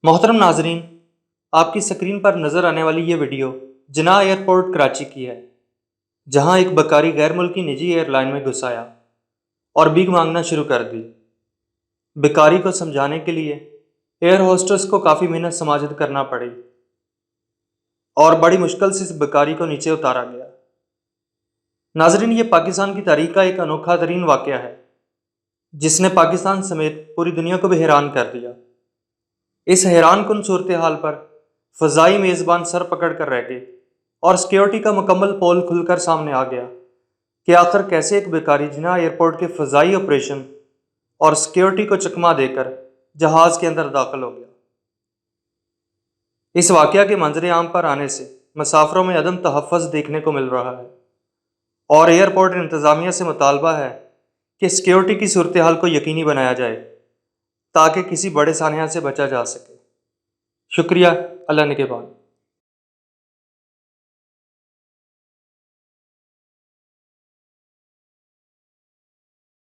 محترم ناظرین، آپ کی سکرین پر نظر آنے والی یہ ویڈیو جناح ایئرپورٹ کراچی کی ہے، جہاں ایک بکاری غیر ملکی نجی ایئر لائن میں گھس آیا اور بھیک مانگنا شروع کر دی۔ بکاری کو سمجھانے کے لیے ایئر ہوسٹس کو کافی محنت سماجت کرنا پڑی اور بڑی مشکل سے اس بکاری کو نیچے اتارا گیا۔ ناظرین، یہ پاکستان کی تاریخ کا ایک انوکھا ترین واقعہ ہے جس نے پاکستان سمیت پوری دنیا کو بھی حیران کر دیا۔ اس حیران کن صورتحال پر فضائی میزبان سر پکڑ کر رہ گئے اور سیکیورٹی کا مکمل پول کھل کر سامنے آ گیا کہ آخر کیسے ایک بیکاری جناح ایئرپورٹ کے فضائی آپریشن اور سیکیورٹی کو چکما دے کر جہاز کے اندر داخل ہو گیا۔ اس واقعہ کے منظر عام پر آنے سے مسافروں میں عدم تحفظ دیکھنے کو مل رہا ہے اور ایئرپورٹ انتظامیہ سے مطالبہ ہے کہ سیکیورٹی کی صورتحال کو یقینی بنایا جائے تاکہ کسی بڑے سانحہ سے بچا جا سکے۔ شکریہ، اللہ نگہبان۔